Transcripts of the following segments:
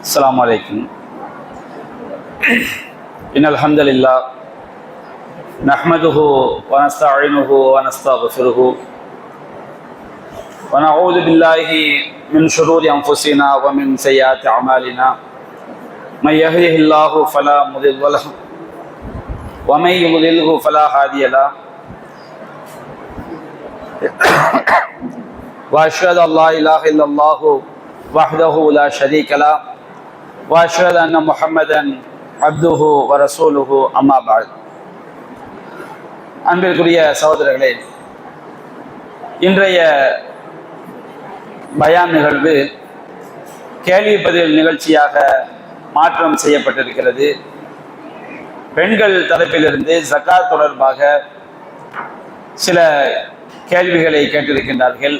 السلام عليكم. إن الحمد لله نحمده ونستعينه ونستغفره ونعوذ بالله من شرور أنفسنا ومن سيئات أعمالنا من يهده الله فلا مضل له ومن يضلله فلا هادي له وأشهد أن لا إله إلا الله وحده لا شريك له وأشهد أن محمدا عبده ورسوله أما بعد. அன்பிற்குரிய சகோதரர்களே, இன்றைய பயான் நிகழ்வு கேள்வி பதில் நிகழ்ச்சியாக மாற்றம் செய்யப்பட்டிருக்கிறது. பெண்கள் தரப்பிலிருந்து ஜகாத் தொடர்பாக சில கேள்விகளை கேட்டிருக்கின்றார்கள்.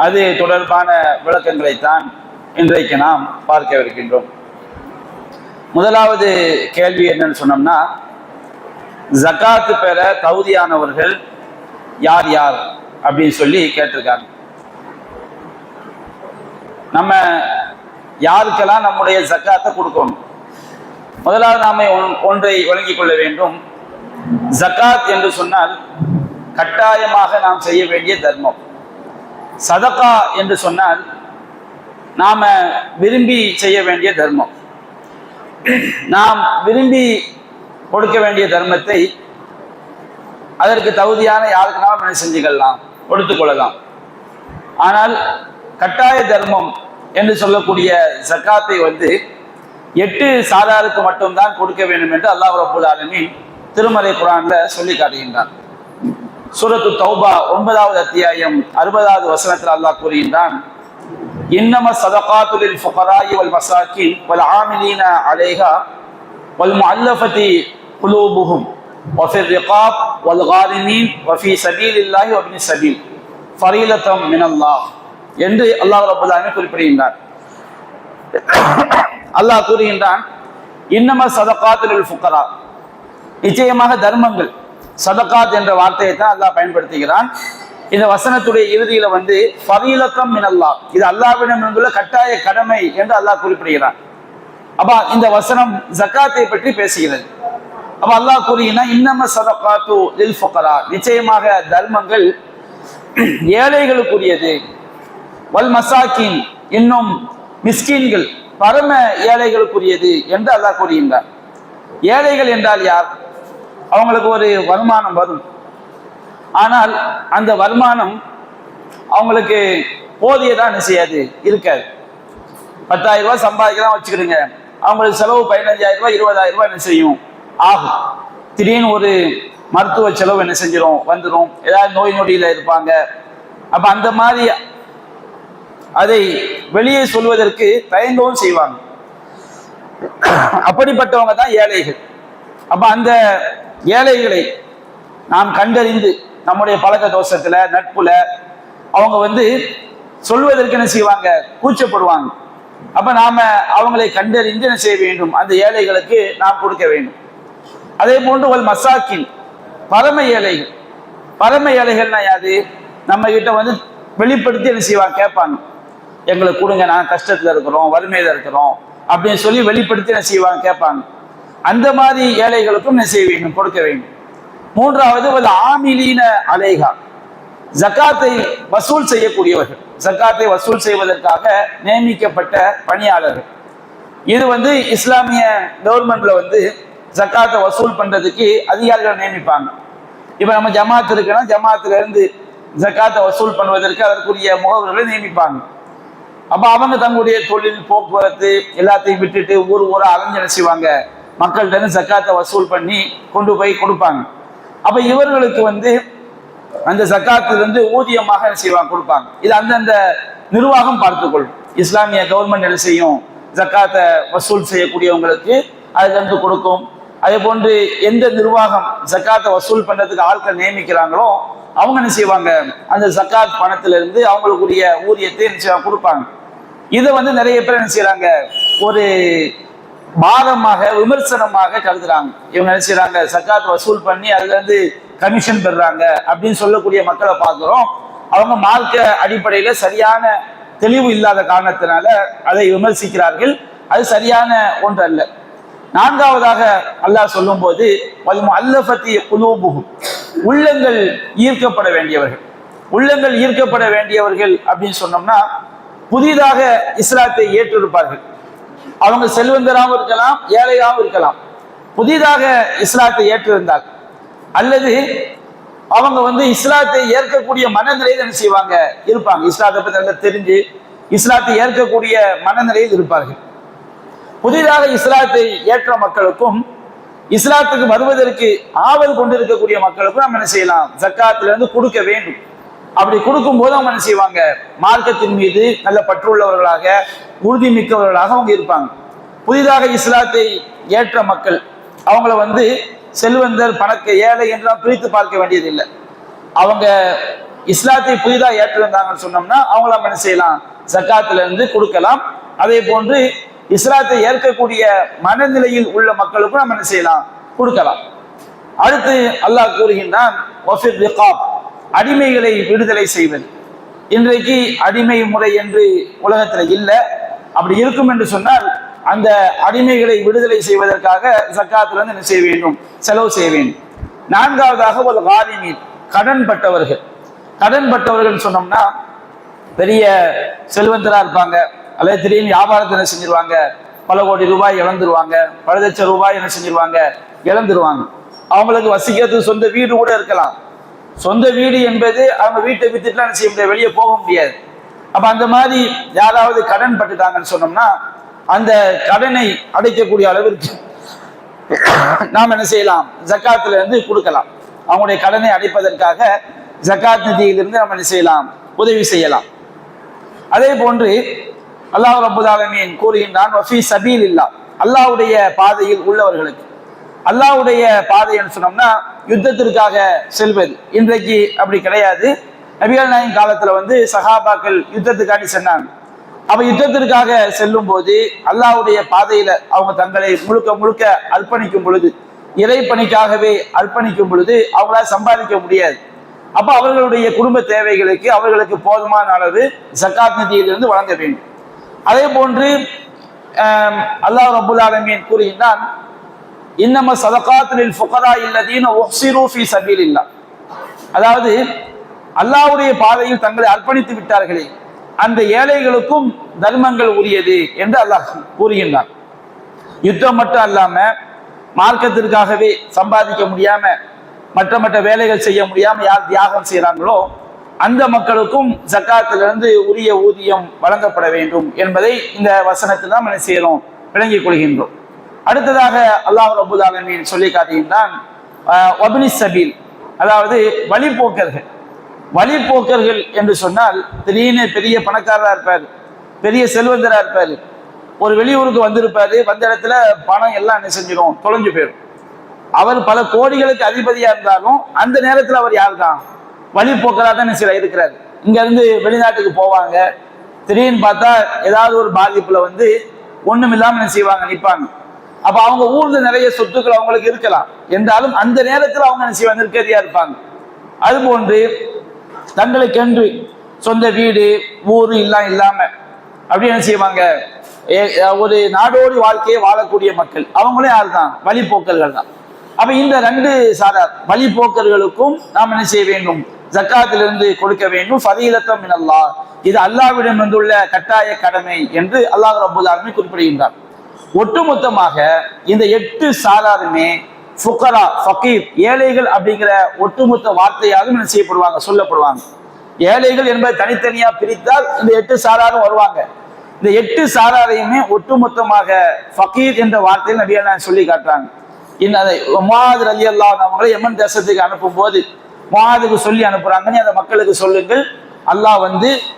அது தொடர்பான விளக்கங்களைத்தான் இன்றைக்கு நாம் பார்க்கவிருக்கின்றோம். முதலாவது கேள்வி என்னன்னு சொன்னோம்னா, ஜகாத்து பெற தகுதியானவர்கள் யார் யார் அப்படின்னு சொல்லி கேட்டிருக்காங்க. நம்ம யாருக்கெல்லாம் நம்முடைய ஜகாத்தை கொடுக்கணும்? முதலாவது நாம ஒன்றை வழங்கிக் கொள்ள வேண்டும். ஜகாத் என்று சொன்னால் கட்டாயமாக நாம் செய்ய வேண்டிய தர்மம். சதகா என்று சொன்னால் நாம விரும்பி செய்ய வேண்டிய தர்மம். நாம் விரும்பி கொடுக்க வேண்டிய தர்மத்தை அதற்கு தகுதியான யாருக்குனாலும் என்ன செஞ்சுக்கலாம், கொடுத்து கொள்ளலாம். ஆனால் கட்டாய தர்மம் என்று சொல்லக்கூடிய ஜகாத்தை 8 சாதாருக்கு மட்டும்தான் கொடுக்க வேண்டும் என்று அல்லாஹ் ரப்பல் ஆலமீன் திருமறை குர்ஆன்ல சொல்லி காட்டுகின்றான். சூரத்து தௌபா 9வது அத்தியாயம் 60வது வசனத்தில் அல்லாஹ் கூறுகின்றான், இன்னம ஸதகாத்து லில் ஃபுகராஇ வல் மசாகின் வல் ஆமிலீன அலைஹா வல் முஅல்லஃபதி குலூபுஹும் வஃபிர் ரிகாப் வல் காரிமீன் வஃபி ஸபீலில்லாஹி வப்னிஸ் ஸபீல் ஃபரீலத்தம் மினல்லாஹ் என்று அல்லாஹ் ரப்பல் ஆலமீன் குறிப்பிடுகின்றார். அல்லாஹ் கூறுகின்றான், இன்னம ஸதகாத்து லில் ஃபுகரா, நிச்சயமாக தர்மங்கள். சதகாத் என்ற வார்த்தையை தான் அல்லாஹ் பயன்படுத்துகிறான். இந்த வசனத்துடைய இறுதியில ஃபரீலத்தம் மினல்லாஹ், இது அல்லாஹ்விடம் இருந்துள்ள கட்டாய கடமை என்று அல்லாஹ் குறிப்பிடுகிறான். அப்ப இந்த வசனம் ஜகாத்தை பற்றி பேசுகிறது. அப்ப அல்லாஹ் கூறுகிறான், இன்னம ஸதகாத்து லில் ஃபுகரா, நிச்சயமாக தர்மங்கள் ஏழைகளுக்குரியது. வல் மசாகின், இன்னும் மிஸ்கீன்கள் பரம ஏழைகளுக்குரியது என்று அல்லாஹ் கூறுகின்றார். ஏழைகள் என்றால் யார்? அவங்களுக்கு ஒரு வருமானம் வரும், ஆனால் அந்த வருமானம் அவங்களுக்கு போதியதான் என்ன செய்யாது, இருக்காது. 10,000 ரூபாய் சம்பாதிக்கலாம் வச்சுக்கிடுங்க, அவங்களுக்கு செலவு 15,000 ரூபாய் 20,000 ரூபாய் என்ன செய்யும், ஆகும். திடீர்னு ஒரு மருத்துவ செலவு என்ன செஞ்சிடும், வந்துடும். ஏதாவது நோய் நொடியில இருப்பாங்க. அப்ப அந்த மாதிரி அதை வெளியே சொல்வதற்கு தயங்கவும் செய்வாங்க. அப்படிப்பட்டவங்க தான் ஏழைகள். அப்ப அந்த ஏழைகளை நாம் கண்டறிந்து நம்முடைய பழக்க தோஷத்துல நட்புல அவங்க சொல்வதற்கு என்ன செய்வாங்க, கூச்சப்படுவாங்க. அப்ப நாம அவங்களை கண்டறிந்து என்ன செய்ய வேண்டும், அந்த ஏழைகளுக்கு நாம் கொடுக்க வேண்டும். அதே போன்று ஒரு மசாக்கின் பரம ஏழைகள். பரம ஏழைகள்னா யாது? நம்ம கிட்ட வெளிப்படுத்தி என்ன செய்வாங்க, கேட்பாங்க, எங்களுக்கு கொடுங்க, நான் கஷ்டத்துல இருக்கிறோம், வறுமையில இருக்கிறோம் அப்படின்னு சொல்லி வெளிப்படுத்தி என்ன செய்வாங்க, கேட்பாங்க. அந்த மாதிரி ஏழைகளுக்கும் என்ன செய்ய வேண்டும், கொடுக்க வேண்டும். மூன்றாவது ஆமிலீன அலைஹா, ஜகாத்தை வசூல் செய்யக்கூடியவர்கள், ஜகாத்தை வசூல் செய்வதற்காக நியமிக்கப்பட்ட பணியாளர்கள். இது இஸ்லாமிய கவர்மெண்ட்ல ஜகாத்தை வசூல் பண்றதுக்கு அதிகாரிகள் நியமிப்பாங்க. இப்ப நம்ம ஜமாத் இருக்குன்னா ஜமாத்துல இருந்து ஜகாத்தை வசூல் பண்ணுவதற்கு அதற்குரிய முகவர்களை நியமிப்பாங்க. அப்ப அவங்க தங்களுடைய தொழில் போக்குவரத்து எல்லாத்தையும் விட்டுட்டு ஊரா அலைஞ்சு என்ன செய்வாங்க, மக்கள்கிட்ட இருந்து ஜகாத்தை வசூல் பண்ணி கொண்டு போய் கொடுப்பாங்க. அப்ப இவர்களுக்கு அந்த ஜகாத்திலிருந்து ஊதியமாக என்ன செய்வாங்க, கொடுப்பாங்க. இது அந்தந்த நிர்வாகம் பார்த்துக்கொள்ளும். இஸ்லாமிய கவர்மெண்ட் என்ன செய்யும், ஜகாத்தை வசூல் செய்யக்கூடியவங்களுக்கு அதுல கொடுக்கும். அதே போன்று எந்த நிர்வாகம் ஜகாத்தை வசூல் பண்றதுக்கு ஆட்கள் நியமிக்கிறாங்களோ அவங்க என்ன செய்வாங்க, அந்த ஜகாத் பணத்திலிருந்து அவங்களுக்குரிய ஊதியத்தை என்ன செய்வாங்க, கொடுப்பாங்க. இதை நிறைய பேர் என்ன செய்யறாங்க, ஒரு பாரமாக விமர்சனமாக கருதுறாங்க. இவங்க என்ன செய்யறாங்க, ஜகாத் வசூல் பண்ணி அதுல இருந்து கமிஷன் பெறாங்க அப்படின்னு சொல்லக்கூடிய மக்களை பார்க்கிறோம். அவங்க மார்க்க அடிப்படையில சரியான தெளிவு இல்லாத காரணத்தினால அதை விமர்சிக்கிறார்கள். அது சரியான ஒன்று அல்ல. நான்காவதாக அல்லாஹ் சொல்லும் போது உள்ளங்கள் ஈர்க்கப்பட வேண்டியவர்கள், உள்ளங்கள் ஈர்க்கப்பட வேண்டியவர்கள் அப்படின்னு சொன்னோம்னா புதிதாக இஸ்லாத்தை ஏற்றிருப்பார்கள். அவங்க செல்வந்தராகவும் இருக்கலாம், ஏழையாகவும் இருக்கலாம். புதிதாக இஸ்லாத்தை ஏற்றிருந்தால் அல்லது அவங்க இஸ்லாத்தை ஏற்கக்கூடிய மனநிலையில் என்ன செய்வாங்க இருப்பாங்க. இஸ்லாத்தை பற்றி நல்லா தெரிஞ்சு இஸ்லாத்தை ஏற்கக்கூடிய மனநிலையில் இருப்பார்கள். புதிதாக இஸ்லாத்தை ஏற்ற மக்களுக்கும் இஸ்லாத்துக்கு வருவதற்கு ஆவல் கொண்டிருக்கக்கூடிய மக்களுக்கும் நம்ம என்ன செய்யலாம், ஜக்காத்திலிருந்து கொடுக்க வேண்டும். அப்படி கொடுக்கும் போது அவங்க என்ன செய்வாங்க, மார்க்கத்தின் மீது நல்ல பற்றுள்ளவர்களாக உறுதி மிக்கவர்களாக அவங்க இருப்பாங்க. புதிதாக இஸ்லாத்தை ஏற்ற மக்கள் அவங்கள செல்வந்தர் பணக்க ஏழை என்றெல்லாம் பிரித்து பார்க்க வேண்டியதில்லை. அவங்க இஸ்லாத்தை புதிதாக ஏற்றிருந்தாங்கன்னு சொன்னோம்னா அவங்கள நம்ம என்ன செய்யலாம், ஜக்காத்துல இருந்து கொடுக்கலாம். அதே போன்று இஸ்லாத்தை ஏற்கக்கூடிய மனநிலையில் உள்ள மக்களுக்கும் நம்ம என்ன செய்யலாம், கொடுக்கலாம். அடுத்து அல்லாஹ் கூறுகின்றான் அடிமைகளை விடுதலை செய்வது. இன்றைக்கு அடிமை முறை என்று உலகத்தில் இல்லை. அப்படி இருக்கும் என்று சொன்னால் அந்த அடிமைகளை விடுதலை செய்வதற்காக ஜக்காத்திலிருந்து என்ன செய்ய வேண்டும், செலவு செய்ய வேண்டும். நான்காவதாக ஒரு காரிமீன் கடன் பட்டவர்கள். கடன் பட்டவர்கள் சொன்னோம்னா பெரிய செல்வந்தரா இருப்பாங்க, அல்லது திடீர்னு வியாபாரத்தை என்ன செஞ்சிருவாங்க, பல கோடி ரூபாய் இழந்துருவாங்க, பல லட்சம் ரூபாய் என்ன செஞ்சிருவாங்க இழந்துருவாங்க. அவங்களுக்கு வசிக்கிறதுக்கு சொந்த வீடு கூட இருக்கலாம். சொந்த வீடு என்பது அவங்க வீட்டை வித்துட்டுலாம் என்ன செய்ய முடியாது, வெளியே போக முடியாது. அப்ப அந்த மாதிரி யாராவது கடன் பட்டுட்டாங்கன்னு சொன்னோம்னா அந்த கடனை அடைக்கக்கூடிய அளவிற்கு நாம் என்ன செய்யலாம், ஜக்காத்துல இருந்து கொடுக்கலாம். அவங்களுடைய கடனை அடைப்பதற்காக ஜக்காத் நிதியிலிருந்து நம்ம என்ன செய்யலாம், உதவி செய்யலாம். அதே போன்று அல்லாஹ் ரப்பல் ஆலமீன் கூறுகின்றான் வஃபி சபீலில்லாஹ், அல்லாஹ்வுடைய பாதையில் உள்ளவர்களுக்கு. அல்லாஹ்வுடைய பாதை என்று சொன்னோம்னா யுத்தத்திற்காக செல்வது. இன்றைக்கு அப்படி கிடையாது. நபிகள் நாயகம் காலத்துல சஹாபாக்கள் யுத்தத்துக்காண்டி சென்னாங்க. அப்ப யுத்தத்திற்காக செல்லும் போது அல்லாஹ்வுடைய பாதையில அவங்க தங்களை முழுக்க முழுக்க அர்ப்பணிக்கும் பொழுது, இறைப்பணிக்காகவே அர்ப்பணிக்கும் பொழுது அவங்களால சம்பாதிக்க முடியாது. அப்ப அவர்களுடைய குடும்ப தேவைகளுக்கு அவர்களுக்கு போதுமான அளவு ஜக்காத் நிதியிலிருந்து வழங்க வேண்டும். அதே போன்று அல்லாஹ் ரப்பல் ஆலமீன் கூறுகின்றான் இன்னம ஸதகாத்து லில் ஃபுகரா அல்லதீன உஹ்சிரு ஃபீ சபீலில்லாஹ், அதாவது அல்லாஹ்வுடைய பாதையில் தங்களை அர்ப்பணித்து விட்டார்களே அந்த ஏழைகளுக்கும் தர்மங்கள் உரியது என்று அல்லாஹ் கூறுகின்றான். யுத்தம் மட்டும் அல்லாம மார்க்கத்திற்காகவே சம்பாதிக்க முடியாம மற்ற வேலைகள் செய்ய முடியாம யார் தியாகம் செய்யறாங்களோ அந்த மக்களுக்கும் ஜக்காத்திலிருந்து உரிய ஊதியம் வழங்கப்பட வேண்டும் என்பதை இந்த வசனத்தில் நாம் என்ன செய்யறோம், விளங்கிக் கொள்கின்றோம். அடுத்ததாக அல்லாஹ் ரப்பல் ஆலமீன் சொல்லி காட்டுகின்றான் வப்னி சபீல், அதாவது வழிபோக்கர்கள். வழிபோக்கர்கள் என்று சொன்னால் திடீர்னு பெரிய பணக்காரரா இருப்பாரு, பெரிய செல்வந்தரா இருப்பாரு, ஒரு வெளியூருக்கு வந்திருப்பாரு, வந்த இடத்துல பணம் எல்லாம் என்ன செஞ்சிடும், தொலைஞ்சு போயிடும். அவர் பல கோடிகளுக்கு அதிபதியா இருந்தாலும் அந்த நேரத்தில் அவர் யார் தான், வழிபோக்கராக தான் சில இருக்கிறாரு. இங்க இருந்து வெளிநாட்டுக்கு போவாங்க, திடீர்னு பார்த்தா ஏதாவது ஒரு பாதிப்புல ஒண்ணும் இல்லாம என்ன செய்வாங்க, நிற்பாங்க. அப்ப அவங்க ஊர்ல நிறைய சொத்துக்கள் அவங்களுக்கு இருக்கலாம் என்றாலும் அந்த நேரத்தில் அவங்க என்ன செய்வாங்க, நிற்கதியா இருப்பாங்க. அது போன்று தங்களுக்கென்று சொந்த வீடு ஊரு எல்லாம் இல்லாம அப்படி என்ன செய்வாங்க, ஒரு நாடோடி வாழ்க்கையை வாழக்கூடிய மக்கள் அவங்களே யார் தான், வழிபோக்கர்கள் தான். அப்ப இந்த ரெண்டு சாரார் வழிபோக்கர்களுக்கும் நாம் என்ன செய்ய வேண்டும், ஜக்காத்திலிருந்து கொடுக்க வேண்டும். ஃபதீலத்தம் மினல்லாஹ், இது அல்லாஹ்விடம் வந்துள்ள கட்டாய கடமை என்று அல்லாஹ் ரப்பல் ஆலமீன் குறிப்பிடுகின்றார். ஒட்டுமொத்தமாக இந்த 8 சாராருமே ஃபுகரா ஃபகீர் ஏழைகள் அப்படிங்கிற ஒட்டுமொத்த வார்த்தையாக என்ன செய்யப்படுவாங்க, சொல்லப்படுவாங்க. ஏழைகள் என்பதை தனித்தனியா பிரித்தால் இந்த 8 சாராரும் வருவாங்க. இந்த 8 சாராரையுமே ஒட்டுமொத்தமாக ஃபகீர் என்ற வார்த்தையில் நபிகள் சொல்லி காட்டுறாங்க. முஆத் ரலியல்லாஹு அன்ஹு அவங்களை யமன் தேசத்துக்கு அனுப்பும் போது முஆதுக்கு சொல்லி அனுப்புறாங்க, நீ அந்த மக்களுக்கு சொல்லுங்கள், அல்லாஹ்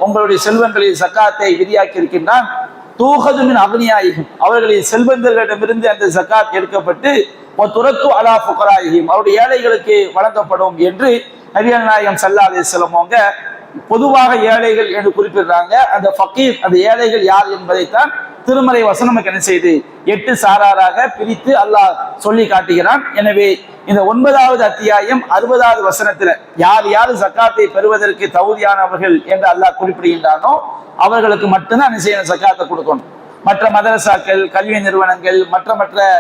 உங்களுடைய செல்வங்களில் ஜக்காத்தை விதியாக்கி இருக்கின்றான். தூஹது மின் அக்னியாயிஹிம், அவர்களின் செல்வந்தர்களிடமிருந்து அந்த ஜக்காத் எடுக்கப்பட்டு துரத்து அலா ஃபுகராயிஹிம், அவருடைய ஏழைகளுக்கு வழங்கப்படும் என்று நபிகள் நாயகம் ஸல்லல்லாஹு அலைஹி வஸல்லம் அவங்க பொதுவாக ஏழைகள் என்று குறிப்பிடுறாங்க. அந்த ஃபகீர் அந்த ஏழைகள் யார் என்பதைத்தான் திருமறை வசனம் நமக்கு என்ன செய்து 8 சாராராக பிரித்து அல்லாஹ் சொல்லி காட்டுகிறான். எனவே இந்த 9வது அத்தியாயம் 60வது வசனத்துல யார் யார் ஜக்காத்தை பெறுவதற்கு தகுதியானவர்கள் என்று அல்லாஹ் குறிப்பிடுகின்றானோ அவர்களுக்கு மட்டும்தான் என்ன செய்யணும், ஜக்காத்தை கொடுக்கணும். மற்ற மதரசாக்கள், கல்வி நிறுவனங்கள், மற்ற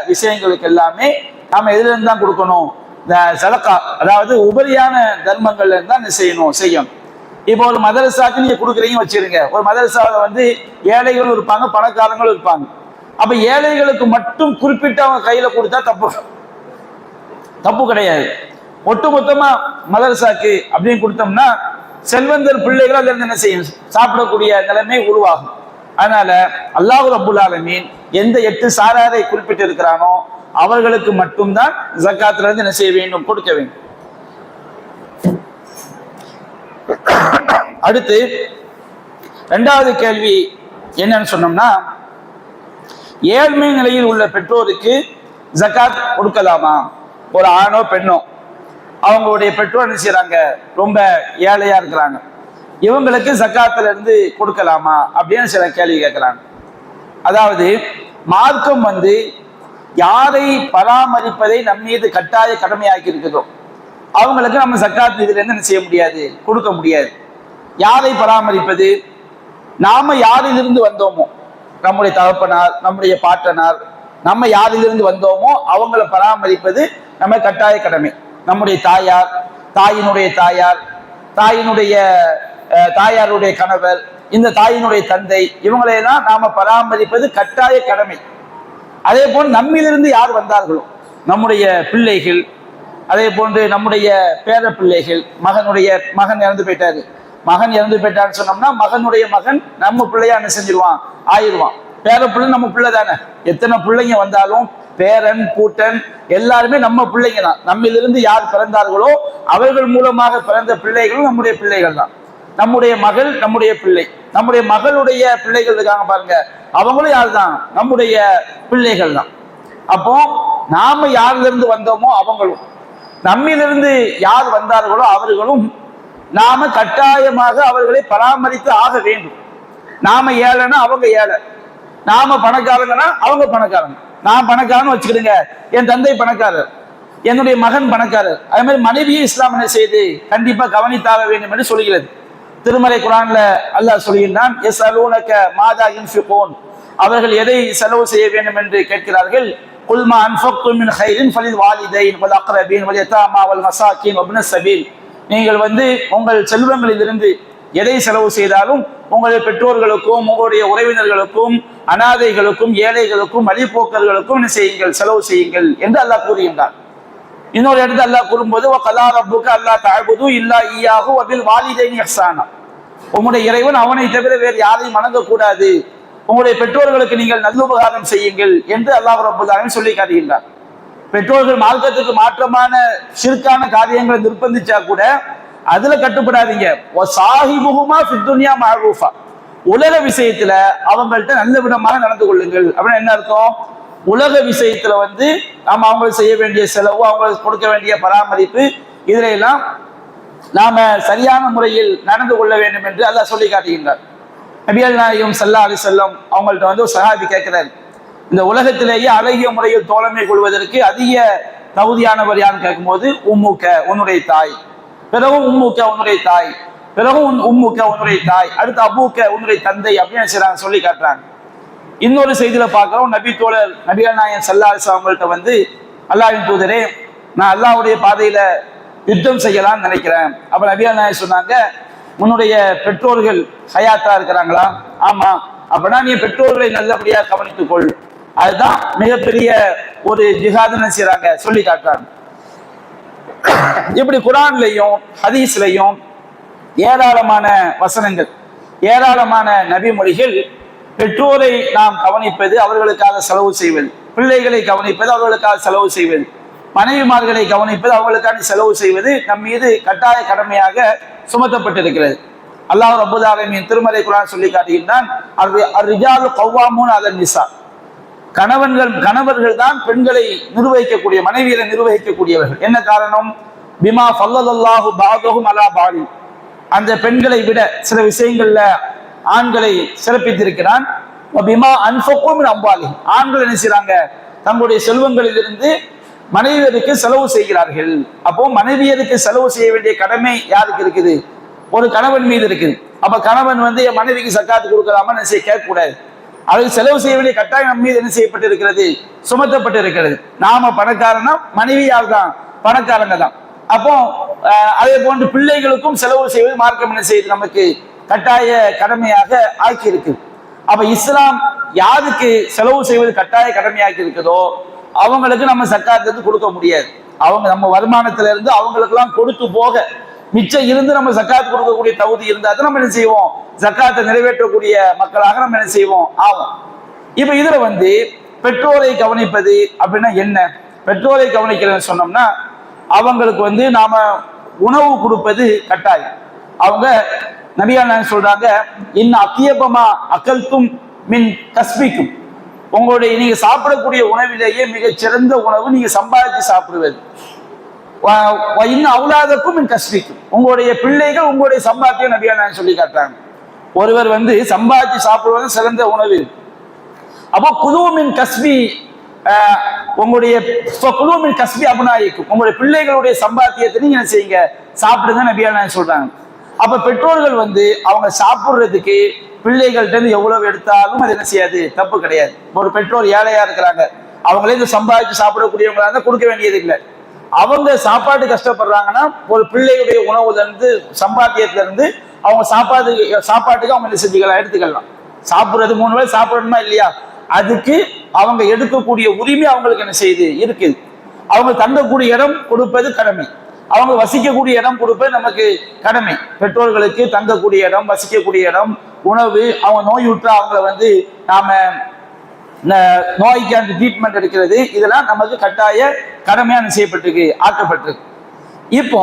விஷயங்களுக்கு எல்லாமே நாம எதுல இருந்து தான் கொடுக்கணும், இந்த சதக்கா, அதாவது உபரியான தர்மங்கள்ல இருந்தா என்ன செய்யணும். இப்போ ஒரு மதரசாக்கு நீங்க கொடுக்குறீங்க வச்சிருங்க. ஒரு மதரசாவில் வந்து ஏழைகளும் இருப்பாங்க, பணக்காரங்களும் இருப்பாங்க. அப்ப ஏழைகளுக்கு மட்டும் குறிப்பிட்ட அவங்க கையில கொடுத்தா தப்பு கிடையாது. ஒட்டுமொத்தமா மதரசாக்கு அப்படின்னு கொடுத்தோம்னா செல்வந்தர் பிள்ளைகள் அதுல இருந்து என்ன செய்யும், சாப்பிடக்கூடிய நிலைமை உருவாகும். அதனால அல்லாஹ் ரப்புல் ஆலமீன் எந்த 8 சாராரை குறிப்பிட்டு இருக்கிறானோ அவர்களுக்கு மட்டும்தான் ஜக்காத்துல இருந்து என்ன செய்ய வேண்டும், கொடுக்க வேண்டும். அடுத்து 2வது கேள்வி என்னன்னு சொன்னோம்னா, ஏழ்மை நிலையில் உள்ள பெற்றோருக்கு ஜக்காத் கொடுக்கலாமா? ஒரு ஆணோ பெண்ணோ அவங்களுடைய பெற்றோர் என்ன செய்யறாங்க, ரொம்ப ஏழையா இருக்கிறாங்க, இவங்களுக்கு ஜக்காத்துல இருந்து கொடுக்கலாமா அப்படின்னு சில கேள்வி கேட்கிறாங்க. அதாவது மார்க்கம் வந்து யாரை பராமரிப்பதை நம் மீது கட்டாய கடமையாக்கி இருக்கிறதோ அவங்களுக்கு நம்ம ஜக்காத் இதுல இருந்து என்ன செய்ய முடியாது, கொடுக்க முடியாது. யாரை பராமரிப்பது? நாம யாரிலிருந்து வந்தோமோ, நம்முடைய தகப்பனார், நம்முடைய பாட்டனார், நம்ம யாரிலிருந்து வந்தோமோ அவங்கள பராமரிப்பது நம்ம கட்டாய கடமை. நம்முடைய தாயார், தாயினுடைய தாயார், தாயாருடைய கணவர், இந்த தாயினுடைய தந்தை, இவங்களையெல்லாம் நாம பராமரிப்பது கட்டாய கடமை. அதே போன்று நம்மிலிருந்து யார் வந்தார்களோ, நம்முடைய பிள்ளைகள், அதே போன்று நம்முடைய பேர பிள்ளைகள், மகன் இறந்து போயிட்டாரு, மகன் இறந்து போயிட்டான்னு சொன்னோம்னா மகனுடைய மகன் நம்ம பிள்ளையா என்ன செஞ்சிருவான், ஆயிடுவான். பேர பிள்ளை நம்ம பிள்ளை தானே. எத்தனை பிள்ளைங்க வந்தாலும் பேரன் பூட்டன் எல்லாருமே நம்ம பிள்ளைங்க தான். நம்மிலிருந்து யார் பிறந்தார்களோ அவர்கள் மூலமாக பிறந்த பிள்ளைகளும் நம்முடைய பிள்ளைகள் தான். நம்முடைய மகள் நம்முடைய பிள்ளை, நம்முடைய மகளுடைய பிள்ளைகள் இருக்காங்க பாருங்க, அவங்களும் யார் தான், நம்முடைய பிள்ளைகள் தான். அப்போ நாம யாரிலிருந்து வந்தோமோ அவங்களும், நம்மிலிருந்து யார் வந்தார்களோ அவர்களும் நாம கட்டாயமாக அவர்களை பராமரித்து ஆக வேண்டும். நாம ஏழைனா அவங்க ஏழை, நாம பணக்காரங்கன்னா அவங்க பணக்காரங்க. நான் பணக்காரன்னு வச்சுக்கிடுங்க, என் தந்தை பணக்காரர், என்னுடைய மகன் பணக்காரர். அதே மாதிரி மனைவியை இஸ்லாம் என்ன செய்து கண்டிப்பா கவனித்தாக வேண்டும் என்று சொல்கிறது. திருமறை குர்ஆன்ல அல்லாஹ் சொல்கிறான், யஸ்அலூனக மாதா யுன்ஃபிகூன், அவர்கள் எதை செலவு செய்ய வேண்டும் என்று கேட்கிறார்கள். குல் மா அன்ஃபக்தும் மின் கைரின் ஃபலில் வாலிதைன் வல் அக்ரபீன் வல் யதாமா வல் மசாகின் வப்ன ஸபீல், நீங்கள் உங்கள் செல்வங்களிலிருந்து எதை செலவு செய்தாலும் உங்களுடைய பெற்றோர்களுக்கும் உங்களுடைய உறவினர்களுக்கும் அனாதைகளுக்கும் ஏழைகளுக்கும் வழிபோக்கர்களுக்கும் என்ன செய்யுங்கள், செலவு செய்யுங்கள் என்று அல்லாஹ் கூறுகின்றார். இன்னொரு இடத்துல அல்லாஹ் கூறும்போது வகலா ரப்புக அல்லா தஅபுது இல்லா இய்யாஹு வபில் வாலிதைனி இஹ்சானா, உங்களுடைய இறைவன் அவனை தவிர வேறு யாரையும் வணங்கக்கூடாது, உங்களுடைய பெற்றோர்களுக்கு நீங்கள் நல்லுபகாரம் செய்யுங்கள் என்று அல்லாஹ் ரப்புல் ஆலமீன் சொல்லி காட்டுகின்றார். பெற்றோர்கள் மார்க்கத்துக்கு மாற்றமான ஷிர்கான காரியங்களை நிர்பந்திச்சா கூட அதுல கட்டுப்படாதீங்க. உலக விஷயத்துல அவங்கள்ட்ட நல்ல விதமாக நடந்து கொள்ளுங்கள் அப்படின்னு என்ன அர்த்தம்? உலக விஷயத்துல நாம அவங்களுக்கு செய்ய வேண்டிய செலவு, அவங்களுக்கு கொடுக்க வேண்டிய பராமரிப்பு, இதுல எல்லாம் நாம சரியான முறையில் நடந்து கொள்ள வேண்டும் என்று அல்லாஹ் சொல்லி காட்டுகின்றார். நபிகள் நாயகம் ஸல்லல்லாஹு அலைஹி வஸல்லம் அவங்கள்ட்ட ஒரு சஹாபி கேட்கிறார், இந்த உலகத்திலேயே அழகிய முறையில் தோழமை கொள்வதற்கு அதிக தகுதியானவர் யாருன்னு கேட்கும்போது உம்முக்க உன்னுடைய தாய், பிறகு உம்முக்க உன்னுடைய தாய், பிறகு உம்முக்க உன்னுடைய தாய், அடுத்து அபூக்க உன்னுடைய தந்தை அப்படின்னு செய்றாங்க, சொல்லி காட்டுறாங்க. இன்னொரு செய்தியில பார்க்கிறோம், நபி தோழர் நபிகள் நாயகம் ஸல்லல்லாஹு அலைஹி வஸல்லம் அவங்கள்ட்ட அல்லாஹ்வின் தூதரே, நான் அல்லாஹ்வுடைய பாதையில யுத்தம் செய்யலாம்னு நினைக்கிறேன். அப்ப நபிகள் நாயகம் சொன்னாங்க, உன்னுடைய பெற்றோர்கள் ஹயாத்தா இருக்கிறாங்களா? ஆமா. அப்படின்னா நீ பெற்றோர்களை நல்லபடியா கவனித்துக்கொள், அதுதான் மிகப்பெரிய ஒரு ஜிஹாதுன்னு செய்றாங்க, சொல்லி காட்டுறாங்க. இப்படி குர்ஆன்லயும் ஹதீஸ்லயும் ஏராளமான வசனங்கள், ஏராளமான நபிமொழிகள் பெற்றோரை நாம் கவனிப்பது, அவர்களுக்காக செலவு செய்வது, பிள்ளைகளை கவனிப்பது, அவர்களுக்காக செலவு செய்வது, மனைவிமார்களை கவனிப்பது, அவர்களுக்காக செலவு செய்வது நம் மீது கட்டாய கடமையாக சுமத்தப்பட்டிருக்கிறது. அல்லாஹ் ரப்பல் ஆலமீன் திருமறை குர்ஆன் சொல்லி காட்டுகின்றான், அர்-ரிஜாலு கவ்வாமூன அலன் நிஸா, கணவர்கள் தான் பெண்களை நிர்வகிக்கக்கூடிய, மனைவியை நிர்வகிக்கக்கூடியவர்கள். என்ன காரணம்? பிமா ஃபல்லல்லாஹு பஅதஹும் அலா பஅதி, அந்த பெண்களை விட சில விஷயங்கள்ல ஆண்களை சிறப்பித்திருக்கிறான். பிமா அன்ஃபக்கும் மின் அம்வாலிஹிம், ஆண்கள் என்ன செய்றாங்க, தங்களுடைய செல்வங்களிலிருந்து மனைவியருக்கு செலவு செய்கிறார்கள். அப்போ மனைவியருக்கு செலவு செய்ய வேண்டிய கடமை யாருக்கு இருக்குது? ஒரு கணவன் மீது இருக்குது. அப்ப கணவன் என் மனைவிக்கு சக்காத்து கொடுக்கலாமா கேட்கக்கூடாது. அதுக்கு செலவு செய்ய வேண்டிய கட்டாயம் நம்ம மீது என்ன செய்யப்பட்டு இருக்கிறது? சுமத்தப்பட்டு இருக்கிறது. நாம பணக்காரனா, மனைவியால் தான் பணக்காரங்க தான். அப்போ அதே போன்று பிள்ளைகளுக்கும் செலவு செய்வது மார்க்கம் என்ன செய்யுது? நமக்கு கட்டாய கடமையாக ஆக்கி இருக்கு. அப்ப இஸ்லாம் யாருக்கு செலவு செய்வது கட்டாய கடமையாக்கி இருக்குதோ அவங்களுக்கு நம்ம சக்காத்து கொடுக்க முடியாது. அவங்க நம்ம வருமானத்துல இருந்து அவங்களுக்கு எல்லாம் கொடுத்து போக மிச்சம் இருந்து நம்ம சக்காத்து கொடுக்கக்கூடிய தகுதி இருந்தா தான் நம்ம என்ன செய்வோம்? சக்காத்தை நிறைவேற்றக்கூடிய மக்களாக நம்ம என்ன செய்வோம் ஆகும். இப்ப இதுல பெற்றோரை கவனிப்பது அப்படின்னா என்ன? பெற்றோரை கவனிக்கிறேன்னு சொன்னோம்னா அவங்களுக்கு நாம உணவு கொடுப்பது கட்டாயம். அவங்க நபிகள் சொல்றாங்க, இன்ன அத்தியபமா அகல்தும் மின் கஸ்பிக்கும், உங்களுடைய நீங்க சாப்பிடக்கூடிய உணவிலேயே மிகச் சிறந்த உணவு நீங்க சம்பாதிச்சு சாப்பிடுவது. இன்னும் அவுலாதக்கும் மின் கஸ்பிக்கும், உங்களுடைய பிள்ளைகள் உங்களுடைய சம்பாத்தியம் நபிகள் சொல்லி காட்டுறாங்க. ஒருவர் சம்பாதிச்சு சாப்பிடுவது சிறந்த உணவு. அப்போ குலூமின் கஸ்பி, உங்களுடைய குலூமின் கஸ்பி அபுனாயிக்கும், உங்களுடைய பிள்ளைகளுடைய சம்பாத்தியத்தை நீங்க என்ன செய்யுங்க, சாப்பிடுங்க நபிகள் சொல்றாங்க. அப்ப பெற்றோர்கள் அவங்க சாப்பிடுறதுக்கு பிள்ளைகள்ட்ட இருந்து எவ்வளவு எடுத்தாலும் அது என்ன செய்யாது, தப்பு கிடையாது. ஒரு பெற்றோர் ஏழையா இருக்கிறாங்க, அவங்களே இந்த சம்பாதிச்சு சாப்பிடக்கூடியவங்களா இருந்தா கொடுக்க வேண்டியது இல்லை. அவங்க சாப்பாடு கஷ்டப்படுறாங்கன்னா ஒரு பிள்ளையுடைய உணவுல இருந்து சம்பாத்தியத்துல இருந்து அவங்க சாப்பாட்டுக்கு அவங்க என்ன செஞ்சுக்கலாம், எடுத்துக்கலாம். சாப்பிடுறது 3 வேளை சாப்பிடணுமா இல்லையா, அதுக்கு அவங்க எடுக்கக்கூடிய உரிமை அவங்களுக்கு என்ன செய்யுது, இருக்குது. அவங்க தங்கக்கூடிய இடம் கொடுப்பது கடமை, அவங்க வசிக்கக்கூடிய இடம் கொடுப்பது நமக்கு கடமை. பெற்றோர்களுக்கு தங்கக்கூடிய இடம், வசிக்கக்கூடிய இடம், உணவு, அவங்க நோய் விட்டா அவங்கள நாம நோய்க்கான ட்ரீட்மெண்ட் எடுக்கிறது, இதெல்லாம் நமக்கு கட்டாய கடமையான செய்யப்பட்டிருக்கு, ஆக்கப்பட்டிருக்கு. இப்போ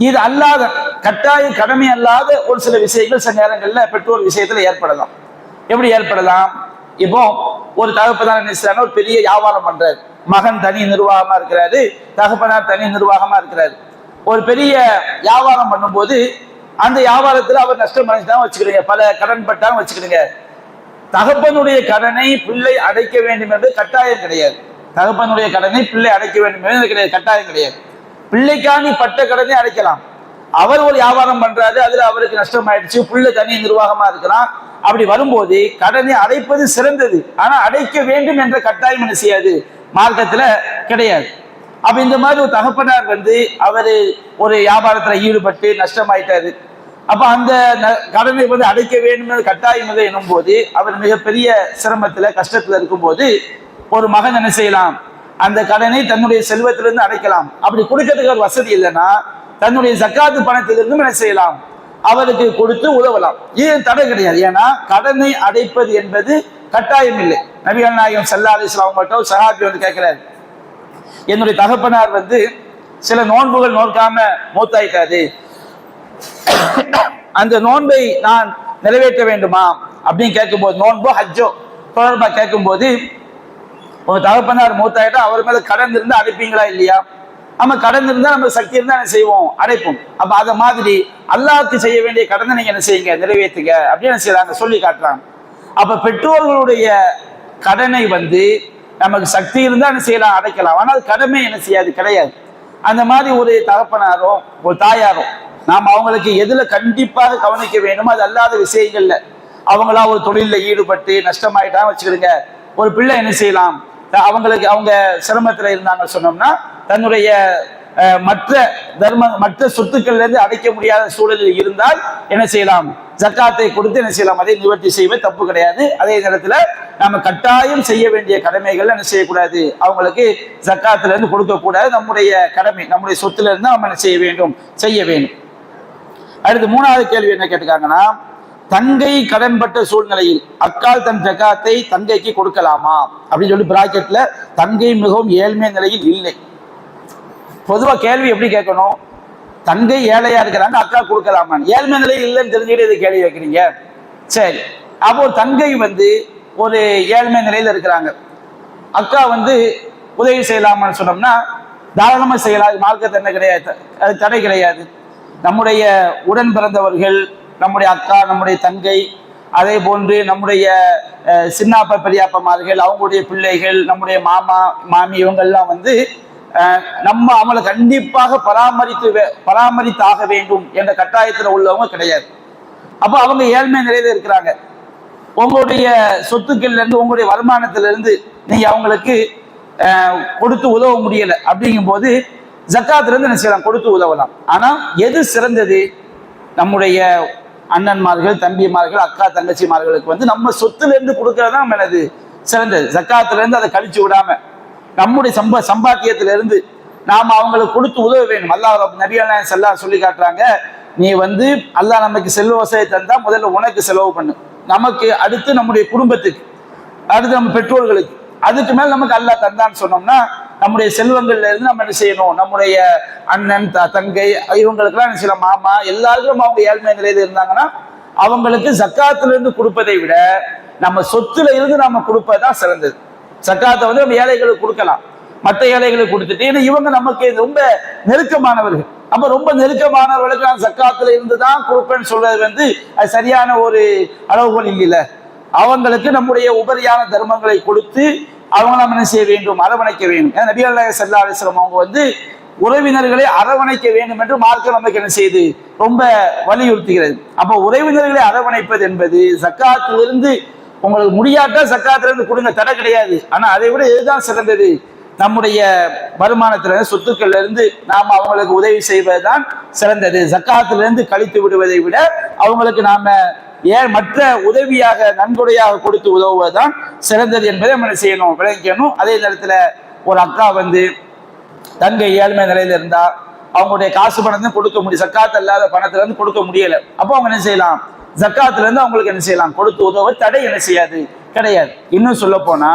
இது அல்லாத கட்டாய கடமை அல்லாத ஒரு சில விஷயங்கள் சில நேரங்கள்ல பெற்றோர் விஷயத்துல ஏற்படலாம். எப்படி ஏற்படலாம்? இப்போ ஒரு தகப்பனார் என்ன செய்யறாங்க, ஒரு பெரிய வியாபாரம் பண்றாரு, மகன் தனி நிர்வாகமா இருக்கிறாரு, தகப்பனார் தனி நிர்வாகமா இருக்கிறாரு. ஒரு பெரிய வியாபாரம் பண்ணும்போது அந்த வியாபாரத்துல அவர் நஷ்டம் அடைஞ்சுதான் வச்சுக்கிடுங்க, பல கடன் பட்டாலும் வச்சுக்கிடுங்க. தகப்பனுடைய கடனை பிள்ளை அடைக்க வேண்டும் என்று கட்டாயம் கிடையாது. தகப்பனுடைய கடனை பிள்ளை அடைக்க வேண்டும் என்று கிடையாது, கட்டாயம் கிடையாது. பிள்ளைக்காணி பட்ட கடனை அடைக்கலாம். அவர் ஒரு வியாபாரம் பண்றாரு, அதுல அவருக்கு நஷ்டம் ஆயிடுச்சு, பிள்ளை தனி நிர்வாகமா இருக்கிறான். அப்படி வரும்போது கடனை அடைப்பது சிறந்தது, ஆனா அடைக்க வேண்டும் என்ற கட்டாயம் என்ன செய்யாது, மார்க்கத்துல கிடையாது. அப்ப இந்த மாதிரி ஒரு தகப்பனார் அவரு ஒரு வியாபாரத்துல ஈடுபட்டு நஷ்டமாயிட்டாரு. அப்ப அந்த கடனை அடைக்க வேண்டும் கட்டாயம் எனும் போது அவர் மிகப்பெரிய சிரமத்துல கஷ்டத்துல இருக்கும்போது ஒரு மகன் என்ன செய்யலாம், அந்த கடனை தன்னுடைய செல்வத்திலிருந்து அடைக்கலாம். அப்படி கொடுக்கறதுக்கு ஒரு வசதி இல்லைன்னா தன்னுடைய ஜக்காத்து பணத்திலிருந்தும் என்ன செய்யலாம், அவருக்கு கொடுத்து உதவலாம். இது தடை கிடையாது. ஏன்னா கடனை அடைப்பது என்பது கட்டாயம் இல்லை. நபிகள் நாயகம் ஸல்லல்லாஹு அலைஹி வஸல்லம் மட்டும் சஹாபி கேட்கிறாரு, என்னுடைய தகப்பனார் சில நோன்புகள் நோக்காம மூத்தாயிட்டாரு, அந்த நோன்பை நான் நிறைவேற்ற வேண்டுமா அப்படின்னு கேட்கும்போது, நோன்போ ஹஜ்ஜோ தொடர்பா கேட்கும்போது, ஒரு தகப்பனார் மூத்தாயிட்டா அவர் மேல கடன் இருந்தா அடைப்பீங்களா இல்லையா? நம்ம கடன் இருந்தா நம்ம சக்தி இருந்தா என்ன செய்வோம், அடைப்போம். அப்ப அத மாதிரி அல்லாஹ்வுக்கு செய்ய வேண்டிய கடனை நீங்க என்ன செய்யுங்க, நிறைவேற்றுங்க அப்படின்னு என்ன செய்யறாங்க, சொல்லி காட்டுறாங்க. அப்ப பெற்றோர்களுடைய கடனை நமக்கு சக்தி இருந்தா என்ன செய்யலாம், அடைக்கலாம். ஆனால் கடமை என்ன செய்யாது, கிடையாது. அந்த மாதிரி ஒரு தகப்பனாரோ ஒரு தாயாரோ நாம் அவங்களுக்கு எதுல கண்டிப்பாக கவனிக்க வேண்டுமோ அது அல்லாத விஷயங்கள்ல அவங்களா ஒரு தொழில ஈடுபட்டு நஷ்டமாயிட்டா வச்சுக்கிடுங்க. ஒரு பிள்ளை என்ன செய்யலாம், அவங்களுக்கு அவங்க சிரமத்துல இருந்தாங்க சொன்னோம்னா தன்னுடைய மற்ற சொத்துக்கள்ல இருந்து அடைக்க முடியாத சூழலில் இருந்தால் என்ன செய்யலாம், ஜக்காத்தை கொடுத்து என்ன செய்யலாம், அதை நிவர்த்தி செய்வது தப்பு கிடையாது. அதே நேரத்துல நம்ம கட்டாயம் செய்ய வேண்டிய கடமைகள் என்ன செய்யக்கூடாது, அவங்களுக்கு ஜக்காத்துல இருந்து கொடுக்க கூடாது. நம்முடைய கடமை நம்முடைய சொத்துல இருந்து நம்ம என்ன செய்ய வேண்டும், செய்ய வேண்டும். அடுத்து 3வது கேள்வி என்ன கேட்டுக்காங்கன்னா, தங்கை கடன்பட்ட சூழ்நிலையில் அக்கால் தன் ஜக்காத்தை தங்கைக்கு கொடுக்கலாமா அப்படின்னு சொல்லி பிராக்கெட்ல தங்கை மிகவும் ஏழ்மை நிலையில் இல்லை. பொதுவா கேள்வி எப்படி கேட்கணும், தங்கை ஏழையா இருக்கிறாங்க அக்கா கொடுக்கலாமா, ஏழ்மை நிலையில் இல்லைன்னு தெரிஞ்சுக்கிட்டு இது கேள்வி வைக்கிறீங்க. சரி, அப்போ தங்கை ஒரு ஏழ்மை நிலையில இருக்கிறாங்க, அக்கா உதவி செய்யலாமான்னு சொன்னோம்னா தாராளமா செய்யலாம். மார்க்கத்தை என்ன கிடையாது, அது தடை கிடையாது. நம்முடைய உடன் பிறந்தவர்கள், நம்முடைய அக்கா, நம்முடைய தங்கை, அதே போன்று நம்முடைய சின்னாப்பா பெரியாப்பமார்கள், அவங்களுடைய பிள்ளைகள், நம்முடைய மாமா மாமி இவங்கெல்லாம் வந்து நம்ம அவங்களை கண்டிப்பாக பராமரித்தாக வேண்டும் என்ற கட்டாயத்தில் உள்ளவங்க கிடையாது. அப்போ அவங்க ஏழ்மை நிலையில இருக்கிறாங்க. உங்களுடைய சொத்துக்கள்ல இருந்து, உங்களுடைய வருமானத்திலிருந்து நீங்க அவங்களுக்கு கொடுத்து உதவ முடியல அப்படிங்கும் போது ஜக்காத்துல இருந்து என்ன செய்யலாம், கொடுத்து உதவலாம். ஆனா எது சிறந்தது? நம்முடைய அண்ணன்மார்கள், தம்பிமார்கள், அக்கா தங்கச்சிமார்களுக்கு வந்து நம்ம சொத்துல இருந்து கொடுக்கறது தான் எனது சிறந்தது. ஜக்காத்துல இருந்து அதை கழிச்சு விடாம நம்முடைய சம்பாத்தியத்திலிருந்து நாம அவங்களுக்கு கொடுத்து உதவ வேண்டும். அல்லாஹ் நபிகள் நாயகம் ஸல்லல்லாஹு அலைஹி சொல்லி காட்டுறாங்க, நீ வந்து அல்லாஹ் நமக்கு செல்வ வசதியை தந்தா முதல்ல உனக்கு செலவு பண்ணு, நமக்கு அடுத்து நம்முடைய குடும்பத்துக்கு, அடுத்து நம்ம பெற்றோர்களுக்கு, அதுக்கு மேல நமக்கு அல்லாஹ் தந்தான்னு சொன்னோம்னா நம்முடைய செல்வங்கள்ல இருந்து நம்ம என்ன செய்யணும், நம்முடைய அண்ணன் தங்கை இவங்களுக்கெல்லாம் என்ன செய்யலாம், மாமா எல்லாருக்கும் அவங்க ஏழ்மை நிலையில இருந்தாங்கன்னா அவங்களுக்கு ஜக்காத்துல இருந்து கொடுப்பதை விட நம்ம சொத்துல இருந்து நம்ம கொடுப்பதுதான் சிறந்தது. ஜக்காத்தை வந்து நம்ம ஏழைகளுக்கு கொடுக்கலாம், மற்ற ஏழைகளுக்கு கொடுத்துட்டு, ஏன்னா இவங்க நமக்கு ரொம்ப நெருக்கமானவர்கள். அப்ப ரொம்ப நெருக்கமானவர்களுக்கு நான் ஜக்காத்துல இருந்து தான் கொடுப்பேன்னு சொல்றது வந்து அது சரியான ஒரு அளவுகோல் இல்லைல்ல. அவங்களுக்கு நம்முடைய உபரியான தர்மங்களை கொடுத்து அவங்க நம்ம என்ன செய்ய வேண்டும், அரவணைக்க வேண்டும். ஏன்னா நபிகள் நாயகம் ஸல்லல்லாஹு அலைஹி வஸல்லம் அவங்க வந்து உறவினர்களை அரவணைக்க வேண்டும் என்று மார்க்கம் நமக்கு என்ன செய்யுது, ரொம்ப வலியுறுத்துகிறது. அப்போ உறவினர்களை அரவணைப்பது என்பது ஜக்காத்திலிருந்து உங்களுக்கு முடியாட்டா ஜக்காத்திலிருந்து கொடுங்க, தடை கிடையாது. ஆனா அதை விட இதுதான் சிறந்தது, நம்முடைய வருமானத்திலிருந்து சொத்துக்கள்ல இருந்து நாம அவங்களுக்கு உதவி செய்வதுதான் சிறந்தது. ஜக்காத்திலிருந்து கழித்து விடுவதை விட அவங்களுக்கு நாம மற்ற உதவியாக நன்கொடையாக கொடுத்து உதவுவதுதான் சிறந்தது என்பதை நம்ம செய்யணும், விளங்கிக்கணும். அதே நேரத்துல ஒரு அக்கா வந்து தங்கை ஏழ்மை நிலையில இருந்தா அவங்களுடைய காசு பணத்தை கொடுக்க முடியும், ஜக்காத் அல்லாத பணத்துல இருந்து கொடுக்க முடியல, அப்போ அவங்க என்ன செய்யலாம், ஜக்காத்துல இருந்து அவங்களுக்கு என்ன செய்யலாம், கொடுத்து உதவ தடை என்ன செய்யாது, கிடையாது. இன்னும் சொல்ல போனா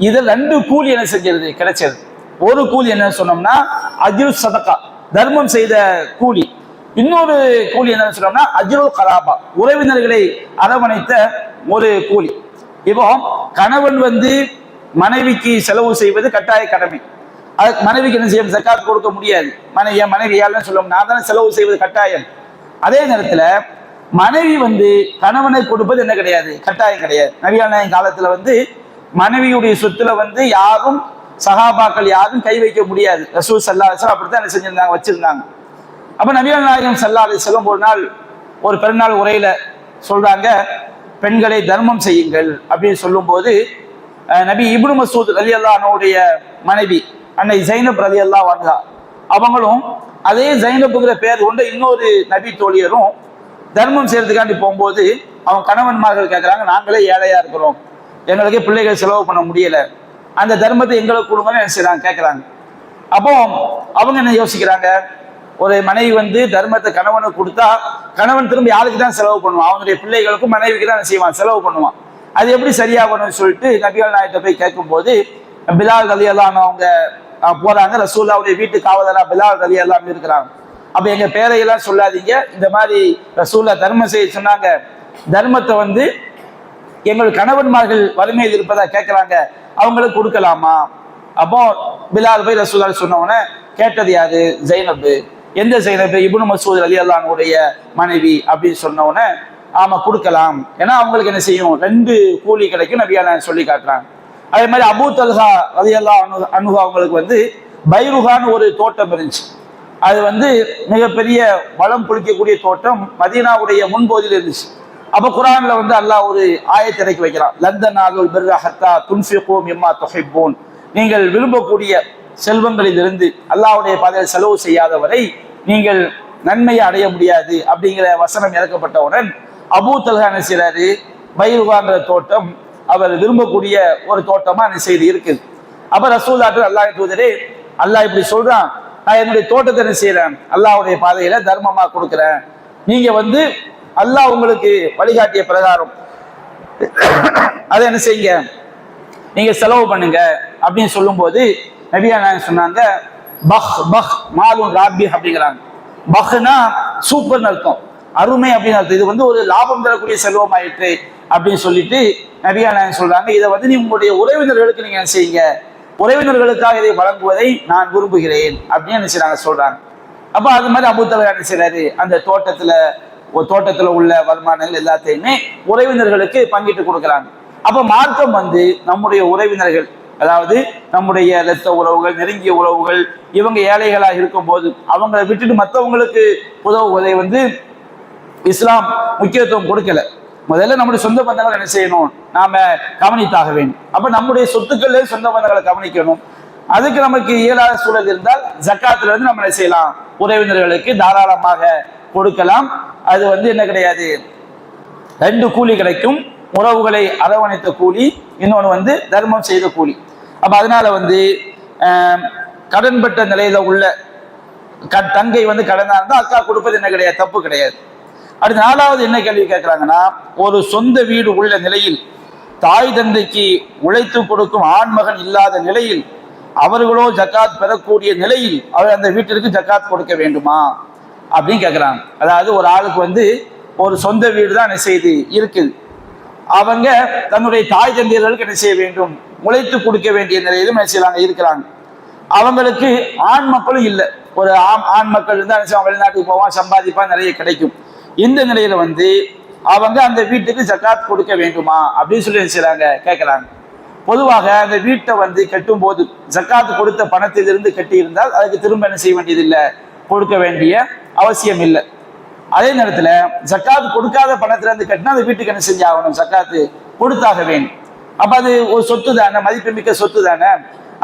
இதுல 2 கூலி என்ன செஞ்சது, கிடைச்சது. ஒரு கூலி என்ன சொன்னோம்னா அஜ்ரு சதகா, தர்மம் செய்த கூலி. இன்னொரு கூலி என்ன சொன்னோம்னா அஜ்ருல் கராபா, உறவினர்களை அரவணைத்த ஒரு கூலி. இப்போ கணவன் வந்து மனைவிக்கு செலவு செய்வது கட்டாய கடமை. அதுக்கு மனைவிக்கு என்ன செய்ய, ஜக்காத் கொடுக்க முடியாது. மனைவி யாருன்னு சொல்லுவோம், நான் தானே செலவு செய்வது கட்டாயம். அதே நேரத்துல மனைவி வந்து கணவனை கொடுப்பது என்ன கிடையாது, கட்டாயம் கிடையாது. நபிகள் நாயகம் காலத்துல வந்து மனைவியுடைய சொத்துல வந்து யாரும் சஹாபாக்கள் யாரும் கை வைக்க முடியாது. ரசூல் ஸல்லல்லாஹு அலைஹி வஸல்லம் அப்படித்தான் என்ன செஞ்சிருந்தாங்க, வச்சிருந்தாங்க. அப்ப நபிகள் நாயகம் ஸல்லல்லாஹு அலைஹி வஸல்லம் ஒரு நாள் ஒரு பெருநாள் உரையில சொல்றாங்க, பெண்களை தர்மம் செய்யுங்கள் அப்படின்னு சொல்லும் போது நபி இப்னு மஸ்ஊத் ரலியல்லாஹு அன்ஹுடைய மனைவி அன்னை ஜைனப் ரலியல்லாஹு அன்ஹா அவங்களும் அதே ஜைனப்ங்கிற பேர் கொண்ட இன்னொரு நபி தோழியரும் தர்மம் செய்யறதுக்காண்டி போகும்போது அவங்க கணவன்மார்கள் கேட்கறாங்க, நாங்களே ஏழையா இருக்கிறோம், எங்களுக்கு பிள்ளைகள் செலவு பண்ண முடியல, அந்த தர்மத்தை எங்களுக்கு கொடுங்கன்னு என்ன செய்யறாங்க, கேட்கறாங்க. அப்போ அவங்க என்ன யோசிக்கிறாங்க, ஒரு மனைவி வந்து தர்மத்தை கணவனுக்கு கொடுத்தா கணவன் திரும்ப யாருக்கு தான் செலவு பண்ணுவான், அவனுடைய பிள்ளைகளுக்கும் மனைவிக்கு தான் செய்வான், செலவு பண்ணுவான், அது எப்படி சரியாகணும்னு சொல்லிட்டு நபிகள் நாயகத்தை போய் கேட்கும்போது பிலால் ரலியல்லாஹு அன்ஹு அவங்க போறாங்க. ரசூலுல்லாஹ்வுடைய வீட்டு காவலரா பிலால் ரலியல்லாஹு அன்ஹு இருக்கிறாங்க. அப்ப எங்க பேரையெல்லாம் சொல்லாதீங்க, இந்த மாதிரி ரசூலுல்லாஹ் தர்மம் செய்ய சொன்னாங்க, தர்மத்தை வந்து எங்கள் கணவன்மார்கள் வறுமையில் இருப்பதா கேட்கிறாங்க, அவங்களுக்கு கொடுக்கலாமா? அப்போ பிலால் போய் ரசூலுல்லாஹ் சொன்ன உடனே கேட்டது யாரு, ஜைனப். எந்த ஜைனப்? இப்னு மஸ்ஊத் ரலியல்லாஹு அன்ஹுடைய மனைவி அப்படின்னு சொன்ன உடனே ஆமா கொடுக்கலாம், ஏன்னா அவங்களுக்கு என்ன செய்யும், 2 கூலி கிடைக்கும் நபியா சொல்லி காட்டுறாங்க. அதே மாதிரி அபூ தல்ஹா ரலியல்லாஹு அன்ஹு அவங்களுக்கு வந்து பைருஹான்னு ஒரு தோட்டம் இருந்துச்சு. அது வந்து மிகப்பெரிய வளம் குளிக்கக்கூடிய தோட்டம், மதீனாவுடைய முன்பகுதியில் இருந்துச்சு. அப்ப குர்ஆன்ல வந்து அல்லாஹ் ஒரு ஆயத்தை இறக்கி வைக்கிறான், லந்தனாலுல் பிர்ர ஹத்தா துன்ஃபிகு மிம்மா துஹிப்பூன், நீங்கள் விரும்பக்கூடிய செல்வங்களிலிருந்து அல்லாஹ்வுடைய பாதையில் செலவு செய்யாதவரை நீங்கள் நன்மையை அடைய முடியாது அப்படிங்கிற வசனம் இறக்கப்பட்டவுடன் அபூ தல்ஹா என்ன செய்றாரு, பைருஹான்ற தோட்டம் அவர் விரும்பக்கூடிய ஒரு தோட்டமா என்ன செய்து இருக்குது. அப்ப ரசூலுல்லாஹ் அல்லாஹ்வின் தூதரே, அல்லாஹ் இப்படி சொல்றான், நான் என்னுடைய தோட்டத்தை என்ன செய்யறேன், அல்லாஹ்வுடைய பாதையில தர்மமா கொடுக்குறேன், நீங்க வந்து அல்லாஹ் உங்களுக்கு வழிகாட்டிய பிரகாரம் அதை என்ன செய்யுங்க, நீங்க செலவு பண்ணுங்க அப்படின்னு சொல்லும் போது நபியா நாயகம் சொன்னாங்க, பஹ் பஹ் மாலுன் ராபி அப்படிங்கிறாங்க. பஹ்னா சூப்பர்னு அர்த்தம், அருமை அப்படின்னு அர்த்தம். இது வந்து ஒரு லாபம் தரக்கூடிய செல்வம் ஆயிற்று அப்படின்னு சொல்லிட்டு நபியா நாயகம் சொல்றாங்க, இதை வந்து நீ உங்களுடைய உறவினர்களுக்கு நீங்க என்ன செய்யுங்க, உறவினர்களுக்காக இதை வழங்குவதை நான் விரும்புகிறேன் அப்படின்னு என்ன செய்றாங்க, சொல்றாங்க. அப்ப அது மாதிரி அபூ தல்ஹா என்ன செய்றாரு, அந்த தோட்டத்துல ஒரு தோட்டத்துல உள்ள வருமானங்கள் எல்லாத்தையுமே உறவினர்களுக்கு பங்கிட்டு கொடுக்குறாங்க. அப்ப மார்க்கம் வந்து நம்முடைய உறவினர்கள், அதாவது நம்முடைய இரத்த உறவுகள், நெருங்கிய உறவுகள், இவங்க ஏழைகளாக இருக்கும் போது அவங்களை விட்டுட்டு மற்றவங்களுக்கு உதவுவதை வந்து இஸ்லாம் முக்கியத்துவம் கொடுக்கல. முதல்ல நம்முடைய சொந்த பந்தங்களை என்ன செய்யணும், நாம கவனித்தாக வேண்டும். அப்ப நம்முடைய சொத்துக்களே சொந்த பந்தங்களை கவனிக்கணும். அதுக்கு நமக்கு இயலாத சூழல் இருந்தால் ஜக்காத்துல இருந்து நம்ம என்ன செய்யலாம், உறவினர்களுக்கு தாராளமாக கொடுக்கலாம். அது வந்து என்ன கிடையாது, 2 கூலி கிடைக்கும். உறவுகளை அரவணைத்த கூலி, இன்னொன்று வந்து தர்மம் செய்த கூலி. அப்ப அதனால வந்து கடன்பட்ட நிலையில உள்ள தங்கை வந்து கடனா இருந்தால் அக்கா கொடுப்பது என்ன கிடையாது, தப்பு கிடையாது. அடுத்த 4வது என்ன கேள்வி கேட்கிறாங்கன்னா, ஒரு சொந்த வீடு உள்ள நிலையில் தாய் தந்தைக்கு உழைத்து கொடுக்கும் ஆண்மகன் இல்லாத நிலையில் அவர்களோ ஜக்காத் பெறக்கூடிய நிலையில் அவர் அந்த வீட்டிற்கு ஜக்காத் கொடுக்க வேண்டுமா அப்படின்னு கேட்குறாங்க. அதாவது ஒரு ஆளுக்கு வந்து ஒரு சொந்த வீடு தான் என்ன செய்து இருக்குது, அவங்க தன்னுடைய தாய் தந்தையர்களுக்கு என்ன செய்ய வேண்டும், உழைத்து கொடுக்க வேண்டிய நிலையிலும் என்ன செய்யறாங்க இருக்கிறாங்க. அவங்களுக்கு ஆண் மக்களும் இல்லை. ஒரு ஆண் மக்கள் இருந்தால் வெளிநாட்டுக்கு போவான், சம்பாதிப்பான், நிறைய கிடைக்கும். இந்த நிலையில வந்து அவங்க அந்த வீட்டுக்கு ஜக்காத் கொடுக்க வேண்டுமா அப்படின்னு சொல்லி என்ன செய்யறாங்க கேட்கிறாங்க. பொதுவாக அந்த வீட்டை வந்து கட்டும் போது ஜக்காத் கொடுத்த பணத்திலிருந்து கட்டி இருந்தால் அதுக்கு திரும்ப என்ன செய்ய வேண்டியதில்லை, கொடுக்க வேண்டிய அவசியம் இல்லை. அதே நேரத்தில் ஜக்காத் கொடுக்காத பணத்திலிருந்து கட்டினா அந்த வீட்டுக்கு என்ன செஞ்சாகணும், ஜக்காத்து கொடுத்தாக வேண்டும். அப்ப அது ஒரு சொத்து தானே, மதிப்புமிக்க சொத்து தானே.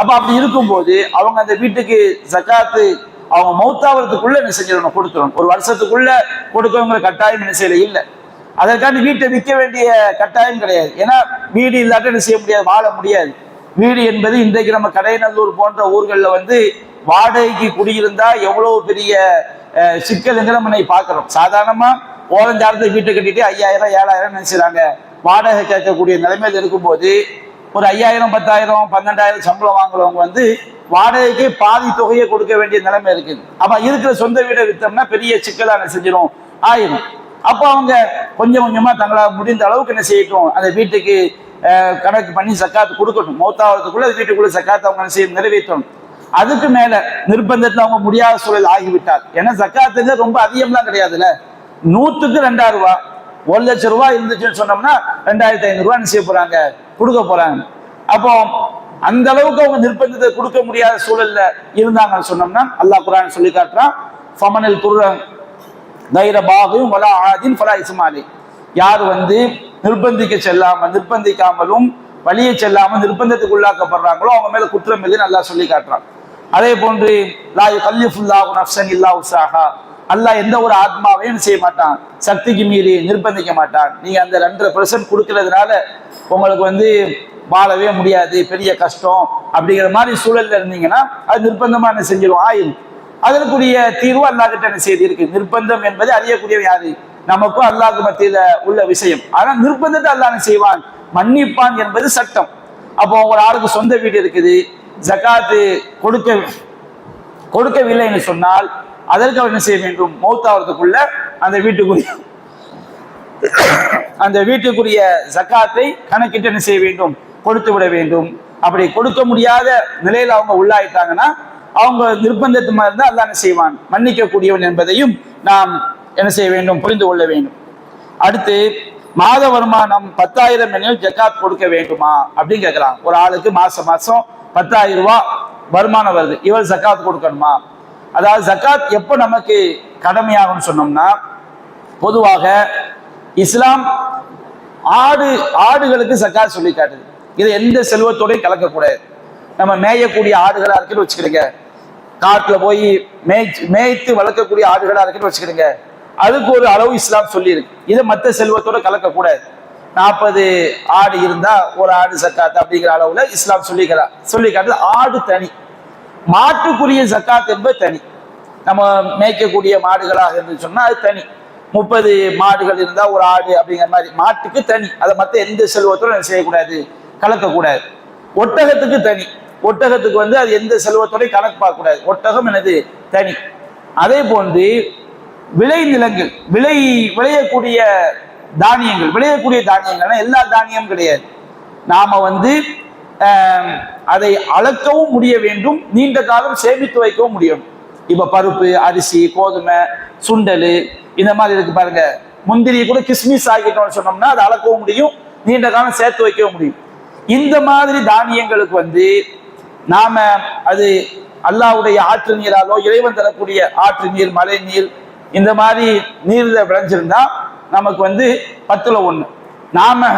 அப்ப அப்படி இருக்கும்போது அவங்க அந்த வீட்டுக்கு ஜக்காத்து அவங்க மௌத்தாவதுக்குள்ள என்ன செஞ்சிடணும், கொடுத்துடணும். ஒரு வருஷத்துக்குள்ள கொடுக்கவங்க கட்டாயம் என்ன செய்யல இல்லை. அதற்காண்டி வீட்டை விற்க வேண்டிய கட்டாயம் கிடையாது. ஏன்னா வீடு இல்லாட்ட என்ன செய்ய முடியாது, வாழ முடியாது. வீடு என்பது இன்றைக்கு நம்ம கடையநல்லூர் போன்ற ஊர்களில் வந்து வாடகைக்கு குடியிருந்தா எவ்வளவு பெரிய சிக்கலுங்கிற நம்ம பார்க்கிறோம். சாதாரணமா ஓரஞ்சாரத்தை வீட்டை கட்டிட்டு 5000 7000 நினைச்சுறாங்க வாடகை கேட்கக்கூடிய நிலைமையில் இருக்கும்போது, ஒரு 5000 10,000 12,000 சம்பளம் வாங்குறவங்க வந்து வாடகைக்கு பாதி தொகையை கொடுக்க வேண்டிய நிலைமை இருக்குது. அப்ப இருக்கிற சொந்த வீடை வித்தோம்னா பெரிய சிக்கலான செஞ்சிடும் ஆயிரும். அப்போ அவங்க கொஞ்சம் கொஞ்சமா தங்களால் முடிந்த அளவுக்கு என்ன செய்யட்டும், அந்த வீட்டுக்கு கணக்கு பண்ணி ஜக்காத்து கொடுக்கட்டும். மௌத்தாவதுக்குள்ள வீட்டுக்குள்ள ஜக்காத்து அவங்க செய்ய நிறைவேற்றணும். அதுக்கு மேல நிர்பந்தத்தில் அவங்க முடியாத சூழல் ஆகிவிட்டார். ஏன்னா ஜக்காத்துங்க ரொம்ப அதிகம்லாம் கிடையாதுல்ல, 100க்கு 2000 ரூபாய், 1 லட்சம் ரூபாய் இருந்துச்சுன்னு சொன்னோம்னா 2500 ரூபாய் என்ன செய்ய போறாங்க, கொடுக்க போறாங்க. அப்போ அந்த அளவுக்கு அவங்க நிர்பந்தத்தை கொடுக்க முடியாத சூழல்ல இருந்தாங்கன்னு சொன்னோம்னா அல்லாஹ் குர்ஆன் சொல்லி காட்டுறான், ஃபமனல் துர்ர கைர பாகின் வலா ஆதின் ஃபலா இஸ்மாலி. யார் வந்து நிர்பந்திக்காமலும் வழியை செல்லாமல் நிர்பந்தத்துக்கு உள்ளாக்கப்படுறாங்களோ அவங்க மேல குற்றம் இல்லை நல்லா சொல்லி காட்டுறான். அதே போன்று லா யுகல்லிஃபுல்லாஹு நஃப்ஸன் இல்லா உஸாஹா, அல்லாஹ் எந்த ஒரு ஆத்மாவையும் செய்ய மாட்டான், சக்திக்கு மீறி நிர்பந்திக்க மாட்டான். நீங்க அந்த 2% கொடுக்கறதுனால உங்களுக்கு வந்து வாழவே முடியாது, பெரிய கஷ்டம் அப்படிங்கிற மாதிரி சூழல்ல இருந்தீங்கன்னா அது நிர்பந்தமா என்ன செஞ்சிடும், ஆயிரும். அதற்குரிய தீர்வு அல்லாஹ் கிட்ட என்ன செய்து இருக்கு. நிர்பந்தம் என்பது அறியக்கூடிய யாரு, நமக்கும் அல்லாஹ்க்கு மத்தியில உள்ள விஷயம். ஆனா நிர்பந்தத்தை அல்லாஹ் என்ன செய்வான், மன்னிப்பான் என்பது சட்டம். அப்போ ஒரு ஆளுக்கு சொந்த வீடு இருக்குது, ஜக்காத்து கொடுக்கவில்லைன்னு சொன்னால் அதற்கு அவர் என்ன செய்ய வேண்டும், மௌத்தாவதுக்குள்ள அந்த வீட்டுக்குரிய ஜக்காத்தை கணக்கிட்டு என்ன செய்ய வேண்டும், கொடுத்து விட வேண்டும். அப்படி கொடுக்க முடியாத நிலையில அவங்க உள்ளாயிட்டாங்கன்னா அவங்க நிர்பந்தத்துமா இருந்தால் அல்லாஹ் என்ன செய்வான், மன்னிக்க கூடியவன் என்பதையும் நாம் என்ன செய்ய வேண்டும், புரிந்து கொள்ள வேண்டும். அடுத்து மாத வருமானம் 10,000 எனில் ஜக்காத் கொடுக்க வேண்டுமா அப்படின்னு கேட்கலாம். ஒரு ஆளுக்கு மாசம் 10,000 ரூபாய் வருமானம் வருது, இவர் ஜக்காத் கொடுக்கணுமா? அதாவது ஜக்காத் எப்போ நமக்கு கடமையாகும் சொன்னோம்னா, பொதுவாக இஸ்லாம் ஆடுகளுக்கு ஜக்காத் சொல்லி காட்டுது. இது எந்த செல்வத்தோடையும் கலக்கக்கூடாது. நம்ம மேயக்கூடிய ஆடுகளா இருக்குன்னு வச்சுக்கிடுங்க, காட்டுல போய் மேய்த்து வளர்க்கக்கூடிய ஆடுகளா இருக்குன்னு வச்சுக்கிடுங்க, அதுக்கு ஒரு அளவு இஸ்லாம் சொல்லி இருக்கு. இதை மற்ற செல்வத்தோட கலக்கக்கூடாது. 40 ஆடு இருந்தா ஒரு ஆடு ஜக்காத் அப்படிங்கிற அளவுல இஸ்லாம் சொல்லி காட்டுது. ஆடு தனி, மாட்டுக்குரிய ஜக்காத் என்பது தனி. நம்ம மேய்க்கக்கூடிய மாடுகளாக இருந்து சொன்னா அது தனி. 30 மாடுகள் இருந்தா ஒரு ஆடு அப்படிங்கிற மாதிரி மாட்டுக்கு தனி. அதை மற்ற எந்த செல்வத்தோட செய்யக்கூடாது, கலக்கக்கூடாது. ஒட்டகத்துக்கு தனி. ஒட்டகத்துக்கு வந்து அது எந்த செல்வத்தோட கணக்கு பார்க்கக்கூடாது. ஒட்டகம் என்னது தனி. அதே போன்று விளைநிலங்கள், விளையக்கூடிய தானியங்கள் எல்லா தானியமும் கிடையாது. நாம வந்து அதை அளக்கவும் முடிய வேண்டும், நீண்ட காலம் சேமித்து வைக்கவும் முடியும். இப்ப பருப்பு, அரிசி, கோதுமை, சுண்டல், இந்த மாதிரி இருக்கு பாருங்க. முந்திரியை கூட கிஸ்மிஸ் ஆகிட்டோம்னு சொன்னோம்னா அதை அளக்கவும் முடியும், நீண்ட காலம் சேர்த்து வைக்கவும் முடியும். இந்த மாதிரி தானியங்களுக்கு வந்து நாம அது அல்லாஹ்வுடைய ஆற்று நீராலோ இறைவன் தரக்கூடிய ஆற்று நீர், மழை நீர், இந்த மாதிரி நீர்ல விளைஞ்சிருந்தா நமக்கு வந்து 10ல் 1. நாம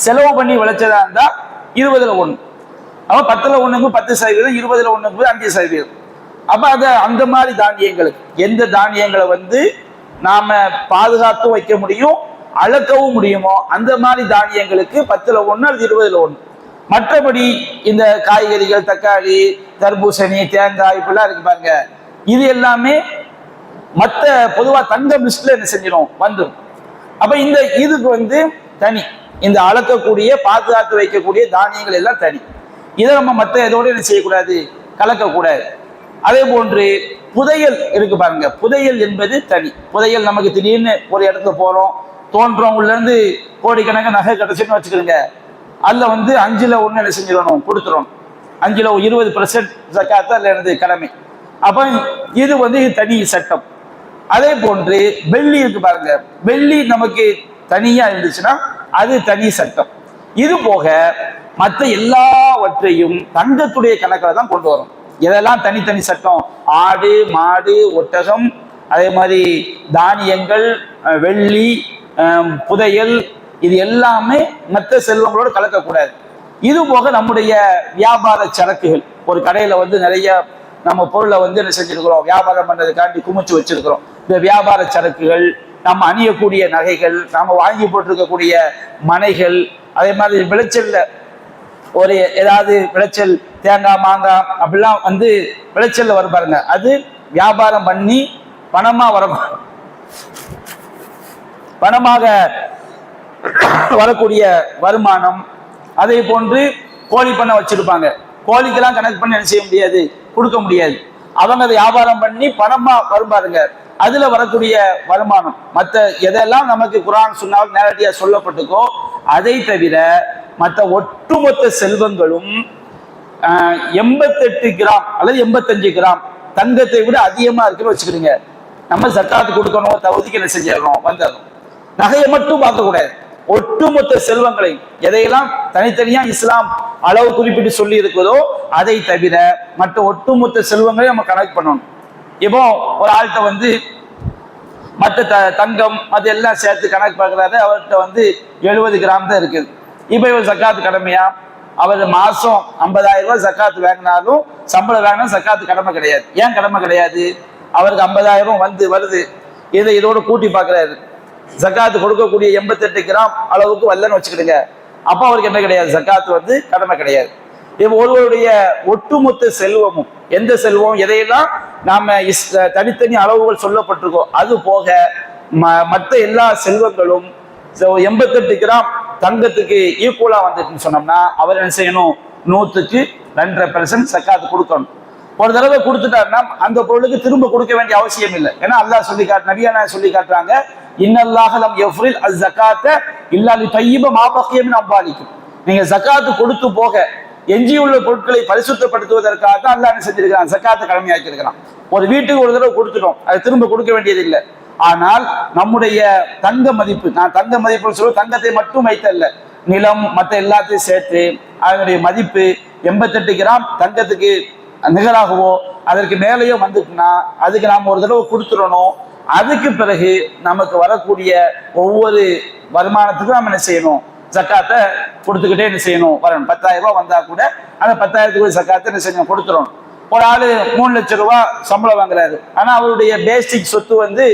செலவு பண்ணி விளைச்சதா இருந்தா 20ல் 1. அப்ப 10ல் 1க்கு 10%, 20ல் 1க்கு 5%. அப்ப அது அந்த மாதிரி தானியங்களுக்கு எந்த தானியங்களை வந்து நாம பாதுகாத்து வைக்க முடியும், அளக்கவும் முடியுமோ அந்த மாதிரி தானியங்களுக்கு 10ல் 1 அல்லது 20ல் 1. மற்றபடி இந்த காய்கறிகள், தக்காளி, தர்பூசணி, தேங்காய் இப்படிலாம் இருக்கு பாருங்க, இது எல்லாமே மற்ற பொதுவா தங்கம் லிஸ்ட்ல என்ன செஞ்சிடும், வந்துடும். அப்ப இந்த இதுக்கு வந்து தனி, இந்த அளக்கக்கூடிய பாதுகாத்து வைக்கக்கூடிய தானியங்கள் எல்லாம் தனி. இதை நம்ம மற்ற இதோட என்ன செய்யக்கூடாது, கலக்கக்கூடாது. அதே போன்று புதையல் இருக்கு பாருங்க, புதையல் என்பது தனி. புதையல் நமக்கு திடீர்னு ஒரு இடத்துல போறோம், தோன்றோம், உள்ள இருந்து கோடிக்கணக்கான நகை கிடைச்சுன்னு வச்சுக்கிறோங்க, அதுல வந்து 5ல் 1 என்ன செஞ்சிடணும், கொடுத்துடணும். 5ல் 20% ஜக்காத் அதுல இருந்து கடமை. அப்ப இது வந்து தனி சட்டம். அதே போன்று வெள்ளி இருக்கு பாருங்க, வெள்ளி நமக்கு தனியா இருந்துச்சுன்னா அது தனி சட்டம். இது போக மற்ற எல்லாவற்றையும் தங்கத்துடைய கணக்கில் தான் கொண்டு வரும். இதெல்லாம் தனித்தனி சட்டம். ஆடு, மாடு, ஒட்டகம், அதே மாதிரி தானியங்கள், வெள்ளி, புதையல், இது எல்லாமே மற்ற செல்வங்களோடு கலக்கக்கூடாது. இது போக நம்முடைய வியாபார சரக்குகள், ஒரு கடையில வந்து நிறைய நம்ம பொருளை வந்து என்ன செஞ்சிருக்கிறோம், வியாபாரம் பண்றதுக்காண்டி குமிச்சு வச்சிருக்கிறோம். இந்த வியாபார சரக்குகள், நம்ம அணியக்கூடிய நகைகள், நாம வாங்கி போட்டிருக்கக்கூடிய மனைகள், அதே மாதிரி விளைச்சல்ல ஒரு ஏதாவது விளைச்சல், தேங்காய், மாங்காய் அப்படிலாம் வந்து விளைச்சல்ல வரும் பாருங்க, அது வியாபாரம் பண்ணி பணமா பணமாக வரக்கூடிய வருமானம். அதே போன்று கோழி பண்ணை வச்சிருப்பாங்க, கோழிக்கெல்லாம் கணக்கு பண்ணி என்ன செய்ய முடியாது, கொடுக்க முடியாது. அவங்க அதை வியாபாரம் பண்ணி பணமா வரும் பாருங்க, அதுல வரக்கூடிய வருமானம். மற்ற எதெல்லாம் நமக்கு குர்ஆன் சுன்னாவில் நேரடியா சொல்லப்பட்டுக்கோ அதை தவிர மற்ற ஒட்டுமொத்த செல்வங்களும் 88 கிராம் அல்லது 85 கிராம் தங்கத்தை விட அதிகமா இருக்குன்னு வச்சுக்கிறீங்க, நம்ம ஜக்காத்து கொடுக்கணும், தகுதிக்கு என்ன செஞ்சிடணும், வந்துடணும். நகையை மட்டும் பார்க்கக்கூடாது, ஒட்டுமொத்த செல்வங்களை எதையெல்லாம் தனித்தனியா இஸ்லாம் அளவு குறிப்பிட்டு சொல்லி இருக்குதோ அதை தவிர மற்ற ஒட்டுமொத்த செல்வங்களை நம்ம கணக்கு பண்ணணும். இப்போ ஒரு ஆள்கிட்ட வந்து மற்ற தங்கம் அது எல்லாம் சேர்த்து கணக்கு பார்க்குறாரு, அவர்கிட்ட வந்து 70 கிராம் தான் இருக்குது. இப்போ இவர் ஜக்காத்து கடமையா, அவர் மாசம் 50,000 ரூபாய் ஜக்காத்து வாங்கினாலும் சம்பளம் வாங்கினா ஜக்காத்து கடமை கிடையாது. ஏன் கடமை கிடையாது, அவருக்கு 50,000 வந்து வருது, இதோட கூட்டி பார்க்குறாரு, ஜக்காத்து கொடுக்கக்கூடிய 88 கிராம் அளவுக்கு வரலன்னு வச்சுக்கிடுங்க, அப்ப அவருக்கு என்ன கிடையாது, ஜக்காத்து வந்து கடமை கிடையாது. இப்போ ஒருவருடைய ஒட்டுமொத்த செல்வமும், எந்த செல்வம் எதையெல்லாம் நாம தனித்தனி அளவுகள் சொல்லப்பட்டிருக்கோம் அது போக மற்ற எல்லா செல்வங்களும் 88 கிராம் தங்கத்துக்கு ஈக்குவலா வந்துட்டுன்னு சொன்னோம்னா அவர் என்ன செய்யணும், 100க்கு 2.5% ஜக்காத்து கொடுக்கணும். ஒரு தடவை கொடுத்துட்டாருன்னா அந்த பொருளுக்கு திரும்ப கொடுக்க வேண்டிய அவசியம் இல்லை. ஏன்னா அல்லாஹ் சொல்லி நபியானா சொல்லி காட்டுறாங்க, இன்னல்லாஹ லம் யஃப்ரில் அஸ்ஸகாத்த இல்லா லிதய்யிப மா பகிய மின் அம்வாலிக்கும். நீங்க ஜக்காத்து கொடுத்து போக எஞ்சியுள்ள பொருட்களை பரிசுத்தப்படுத்துவதற்காக அல்லாஹ் என்ன செஞ்சிருக்கிறான், ஜக்காத்தை கடமையாக்கி இருக்கிறான். ஒரு வீட்டுக்கு ஒரு தடவை கொடுத்துட்டோம், அது திரும்ப கொடுக்க வேண்டியது இல்லை. ஆனால் நம்முடைய தங்க மதிப்பு, நான் தங்க மதிப்பு சொல்ல தங்கத்தை மட்டும் வைத்தல்ல, நிலம் மற்ற எல்லாத்தையும் சேர்த்து அதனுடைய மதிப்பு 88 கிராம் தங்கத்துக்கு நிகராகவோ அதற்கு மேலேயோ வந்துட்டுனா அதுக்கு நாம் ஒரு தடவை கொடுத்துடணும். அதுக்கு பிறகு நமக்கு வரக்கூடிய ஒவ்வொரு வருமானத்துக்கும் நம்ம என்ன செய்யணும், ஜக்காத்தை கொடுத்துக்கிட்டே என்ன செய்யணும் வரணும். 10,000 ரூபாய் வந்தா கூட அந்த 10,000த்துக்கு ஜக்காத்தை என்ன செய்யணும் கொடுத்துடணும். ஒரு ஆளு 3 லட்சம் ரூபாய் சம்பளம் வாங்குறாரு, ஆனா அவருடைய பேசிக் சொத்து வந்து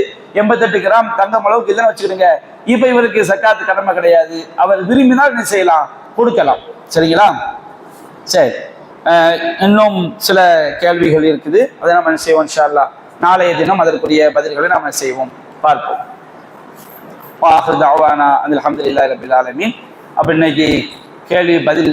88 கிராம் தங்கம் அளவுக்கு இல்லைன்னு வச்சுக்கிடுங்க, இப்ப இவருக்கு ஜக்காத்து கடமை கிடையாது. அவர் விரும்பினால் என்ன செய்யலாம், கொடுக்கலாம். சரிங்களா? சரி, இன்னும் சில கேள்விகள் இருக்குது, அதை நம்ம என்ன செய்வோம் இன்ஷா அல்லாஹ் நாளைய தினம் அதற்குரிய பதில்களை நாம் செய்வோம், பார்ப்போம். அல்ஹம்துலில்லாஹி ரப்பில் ஆலமீன். அப்ப இன்னைக்கு கேள்வி பதில்